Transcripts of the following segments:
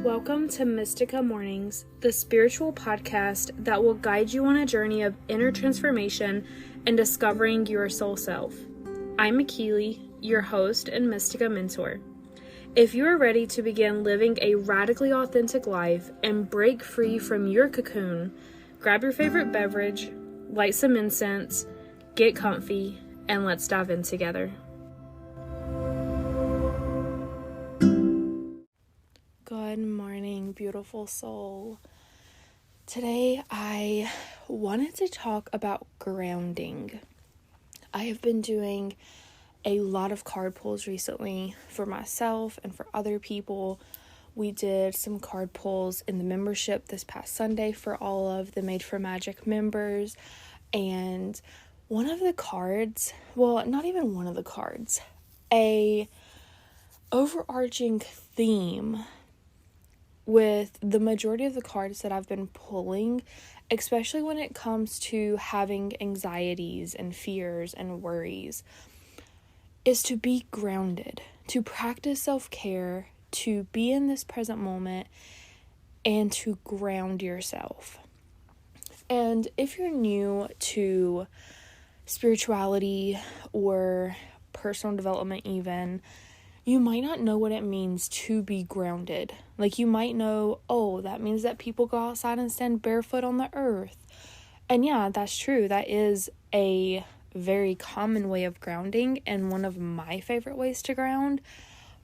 Welcome to Mystica Mornings, the spiritual podcast that will guide you on a journey of inner transformation and discovering your soul self. I'm McKeely, your host and Mystica mentor. If you are ready to begin living a radically authentic life and break free from your cocoon, grab your favorite beverage, light some incense, get comfy, and let's dive in together. Good morning, beautiful soul. Today I wanted to talk about grounding. I have been doing a lot of card pulls recently for myself and for other people. We did some card pulls in the membership this past Sunday for all of the Made for Magic members. And one of the cards, well, not even one of the cards, a overarching theme with the majority of the cards that I've been pulling, especially when it comes to having anxieties and fears and worries, is to be grounded, to practice self-care, to be in this present moment, and to ground yourself. And if you're new to spirituality or personal development even, you might not know what it means to be grounded. Like, you might know, oh, that means that people go outside and stand barefoot on the earth. And yeah, that's true. That is a very common way of grounding and one of my favorite ways to ground.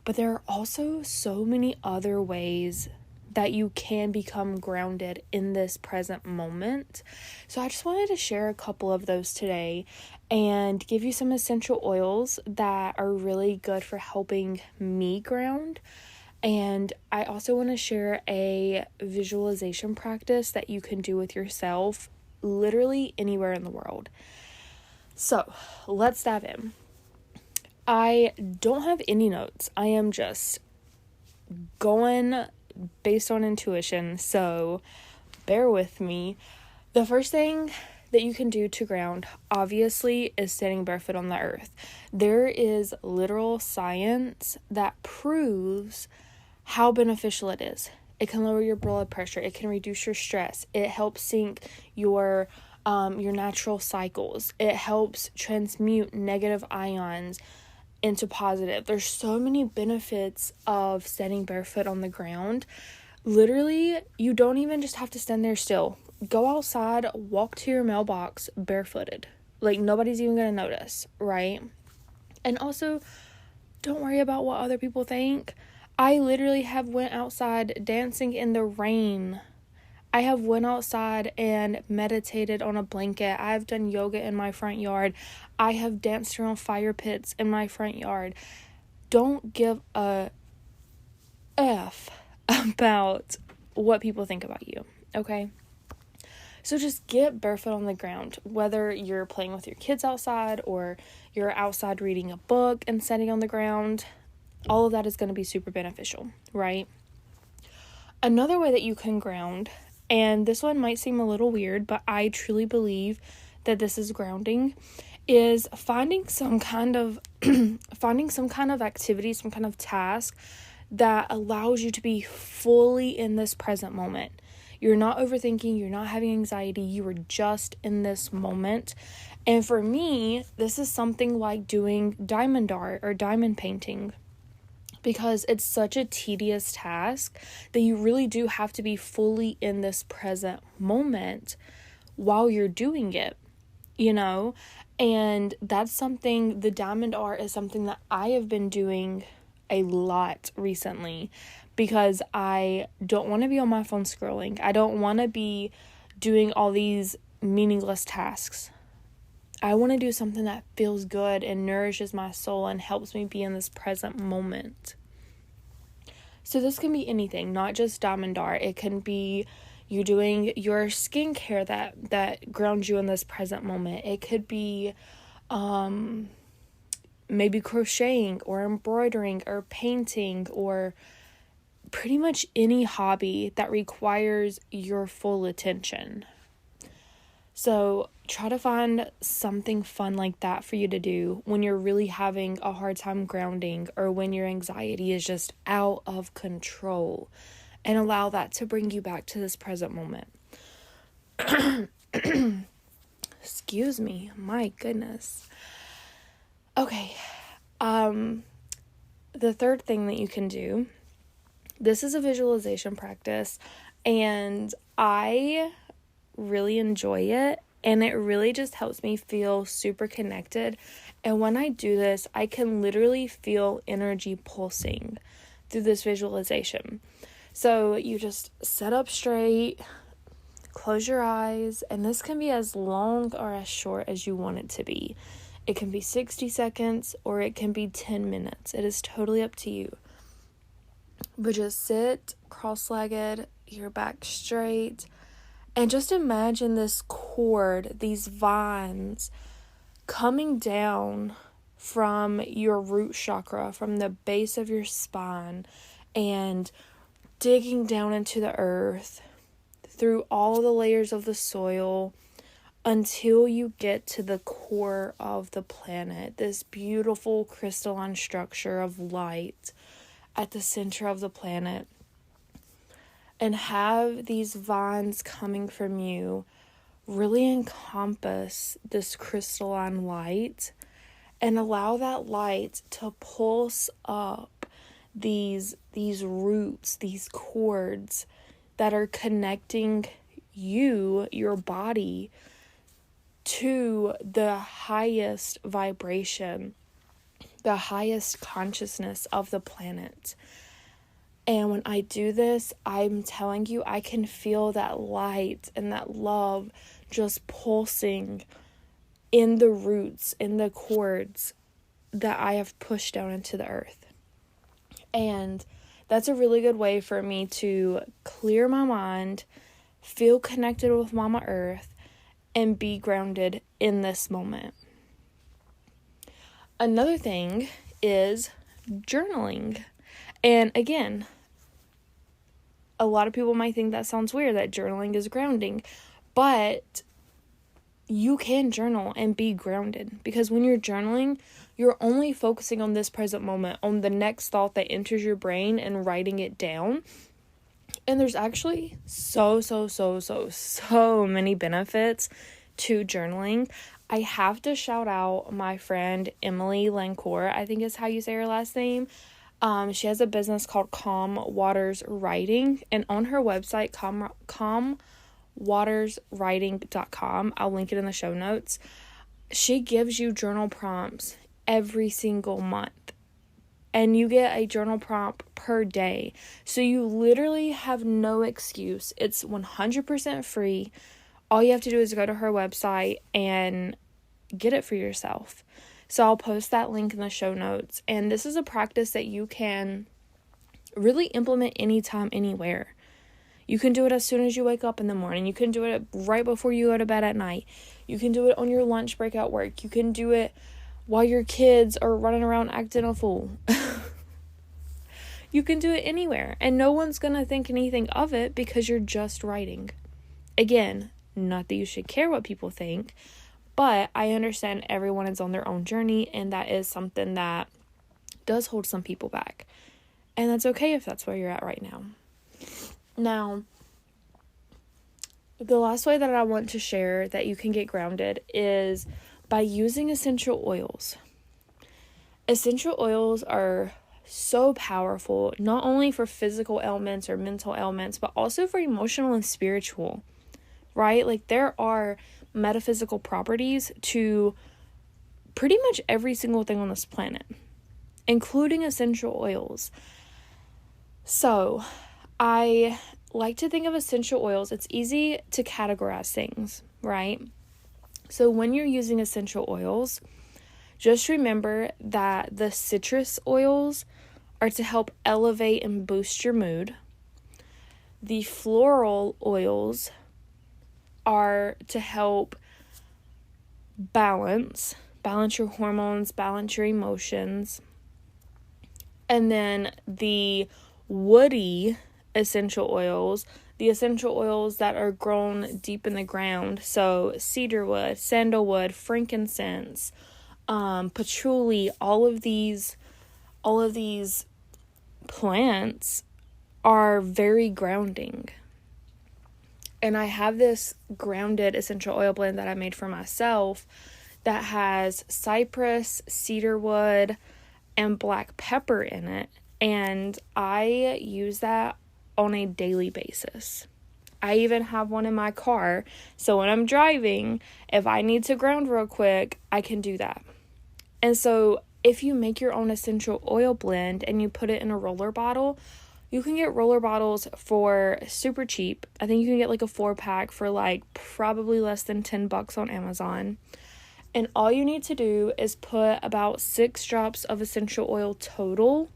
But there are also so many other ways that you can become grounded in this present moment. So I just wanted to share a couple of those today and give you some essential oils that are really good for helping me ground. And I also want to share a visualization practice that you can do with yourself literally anywhere in the world. So let's dive in. I don't have any notes. I am just going based on intuition, so bear with me. The first thing that you can do to ground, obviously, is standing barefoot on the earth. There is literal science that proves how beneficial it is. It can lower your blood pressure. It can reduce your stress. It helps sync your natural cycles. It helps transmute negative ions into positive. There's so many benefits of standing barefoot on the ground. Literally, you don't even just have to stand there still. Go outside, walk to your mailbox barefooted. Like, nobody's even gonna notice, right? And also, don't worry about what other people think. I literally have went outside dancing in the rain. I have went outside and meditated on a blanket. I've done yoga in my front yard. I have danced around fire pits in my front yard. Don't give a F about what people think about you, okay? So just get barefoot on the ground, whether you're playing with your kids outside or you're outside reading a book and sitting on the ground. All of that is going to be super beneficial, right? Another way that you can ground, and this one might seem a little weird, but I truly believe that this is grounding, is finding some kind of activity, some kind of task that allows you to be fully in this present moment. You're not overthinking, you're not having anxiety, you are just in this moment. And for me, this is something like doing diamond art or diamond painting, because it's such a tedious task that you really do have to be fully in this present moment while you're doing it, you know? And that's something, the diamond art is something that I have been doing a lot recently, because I don't want to be on my phone scrolling. I don't want to be doing all these meaningless tasks. I want to do something that feels good and nourishes my soul and helps me be in this present moment. So this can be anything, not just diamond art. It can be you doing your skincare that grounds you in this present moment. It could be maybe crocheting or embroidering or painting, or pretty much any hobby that requires your full attention. So try to find something fun like that for you to do when you're really having a hard time grounding, or when your anxiety is just out of control and allow that to bring you back to this present moment. Excuse me, my goodness. Okay, the third thing that you can do, this is a visualization practice, and I really enjoy it, and it really just helps me feel super connected. And when I do this, I can literally feel energy pulsing through this visualization. So you just sit up straight, close your eyes, and this can be as long or as short as you want it to be. It can be 60 seconds or it can be 10 minutes. It is totally up to you. But just sit cross-legged, your back straight, and just imagine this cord, these vines coming down from your root chakra, from the base of your spine, and digging down into the earth through all the layers of the soil until you get to the core of the planet, this beautiful crystalline structure of light at the center of the planet. And have these vines coming from you really encompass this crystalline light and allow that light to pulse up these roots, these cords that are connecting you, your body, to the highest vibration, the highest consciousness of the planet. And when I do this, I'm telling you, I can feel that light and that love just pulsing in the roots, in the cords that I have pushed down into the earth. And that's a really good way for me to clear my mind, feel connected with Mama Earth, and be grounded in this moment. Another thing is journaling. And again, a lot of people might think that sounds weird, that journaling is grounding, but you can journal and be grounded, because when you're journaling, you're only focusing on this present moment, on the next thought that enters your brain and writing it down. And there's actually so many benefits to journaling. I have to shout out my friend Emily Lancourt, I think is how you say her last name. She has a business called Calm Waters Writing, and on her website, calmwaterswriting.com, I'll link it in the show notes. She gives you journal prompts every single month, and you get a journal prompt per day. So you literally have no excuse. It's 100% free. All you have to do is go to her website and get it for yourself. So I'll post that link in the show notes. And this is a practice that you can really implement anytime, anywhere. You can do it as soon as you wake up in the morning. You can do it right before you go to bed at night. You can do it on your lunch break at work. You can do it while your kids are running around acting a fool. You can do it anywhere. And no one's going to think anything of it because you're just writing. Again, not that you should care what people think, but I understand everyone is on their own journey, and that is something that does hold some people back. And that's okay if that's where you're at right now. Now, the last way that I want to share that you can get grounded is by using essential oils. Essential oils are so powerful, not only for physical ailments or mental ailments, but also for emotional and spiritual, right? Like, there are metaphysical properties to pretty much every single thing on this planet, including essential oils. So I like to think of essential oils. It's easy to categorize things, right? So when you're using essential oils, just remember that the citrus oils are to help elevate and boost your mood. The floral oils are to help balance your hormones, balance your emotions. And then the woody essential oils, the essential oils that are grown deep in the ground, so cedarwood, sandalwood, frankincense, patchouli, all of these plants are very grounding. And I have this grounded essential oil blend that I made for myself that has cypress, cedarwood, and black pepper in it. And I use that on a daily basis. I even have one in my car. So when I'm driving, if I need to ground real quick, I can do that. And so if you make your own essential oil blend and you put it in a roller bottle, you can get roller bottles for super cheap. I think you can get like a 4-pack for like probably less than $10 on Amazon. And all you need to do is put about 6 drops of essential oil total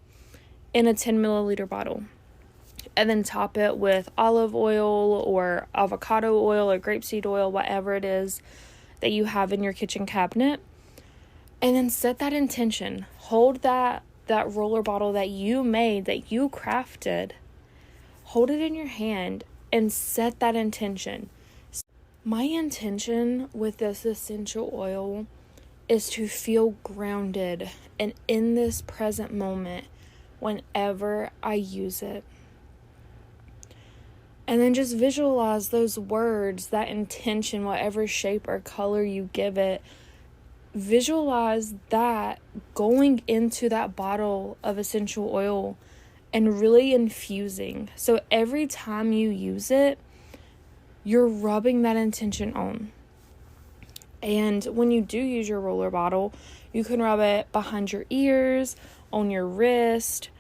in a 10 milliliter bottle. And then top it with olive oil or avocado oil or grapeseed oil, whatever it is that you have in your kitchen cabinet. And then set that intention. Hold that roller bottle that you made, that you crafted. Hold it in your hand and set that intention. My intention with this essential oil is to feel grounded and in this present moment whenever I use it. And then just visualize those words, that intention, whatever shape or color you give it. Visualize that going into that bottle of essential oil and really infusing. So every time you use it, you're rubbing that intention on. And when you do use your roller bottle, you can rub it behind your ears, on your wrist.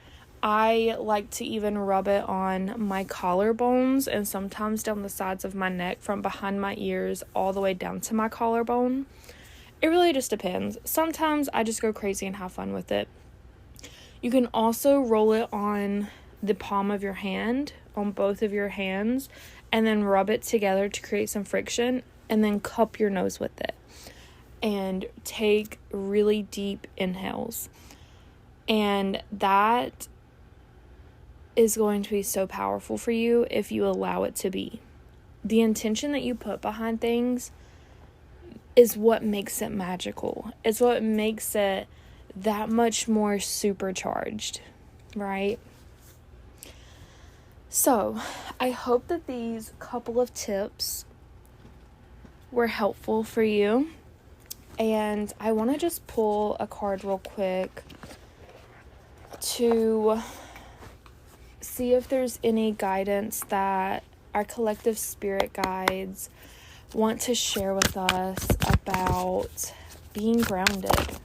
I like to even rub it on my collarbones and sometimes down the sides of my neck from behind my ears all the way down to my collarbone. It really just depends. Sometimes I just go crazy and have fun with it. You can also roll it on the palm of your hand, on both of your hands, and then rub it together to create some friction, and then cup your nose with it. And take really deep inhales. And that is going to be so powerful for you if you allow it to be. The intention that you put behind things is what makes it magical. It's what makes it that much more supercharged, right? So, I hope that these couple of tips were helpful for you. And I want to just pull a card real quick to see if there's any guidance that our collective spirit guides want to share with us about being grounded,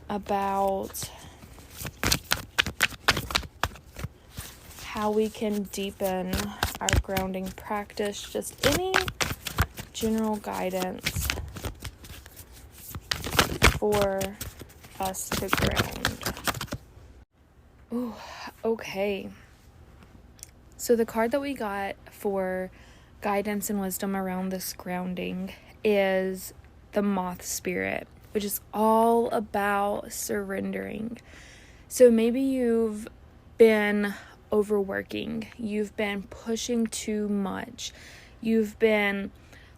about how we can deepen our grounding practice, just any general guidance for us to ground. Ooh, okay. So the card that we got for guidance and wisdom around this grounding is the Moth Spirit, which is all about surrendering. So maybe you've been overworking, you've been pushing too much, you've been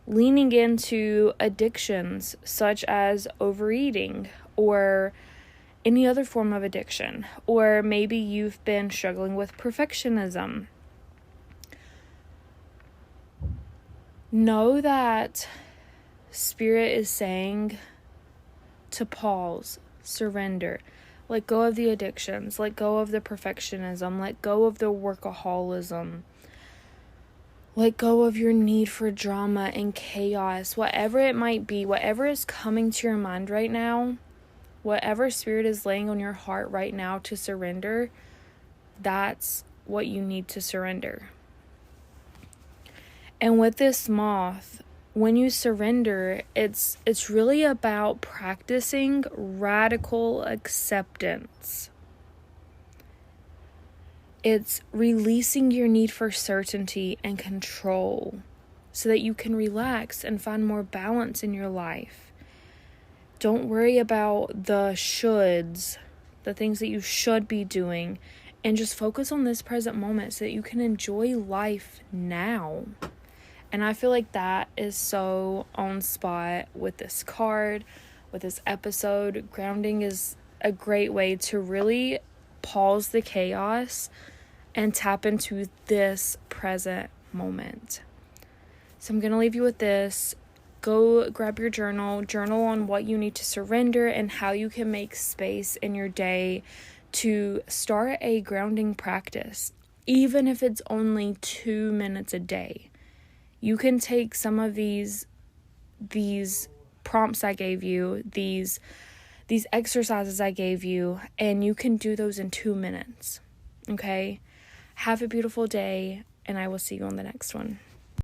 leaning into addictions such as overeating or any other form of addiction, or maybe you've been struggling with perfectionism. Know that Spirit is saying to pause, surrender, let go of the addictions, let go of the perfectionism, let go of the workaholism, let go of your need for drama and chaos, whatever it might be, whatever is coming to your mind right now, whatever Spirit is laying on your heart right now to surrender, that's what you need to surrender. And with this moth, when you surrender, it's really about practicing radical acceptance. It's releasing your need for certainty and control so that you can relax and find more balance in your life. Don't worry about the shoulds, the things that you should be doing, and just focus on this present moment so that you can enjoy life now. And I feel like that is so on spot with this card, with this episode. Grounding is a great way to really pause the chaos and tap into this present moment. So I'm going to leave you with this. Go grab your journal on what you need to surrender and how you can make space in your day to start a grounding practice, even if it's only 2 minutes a day. You can take some of these prompts I gave you, these exercises I gave you, and you can do those in 2 minutes. Okay? Have a beautiful day, and I will see you on the next one.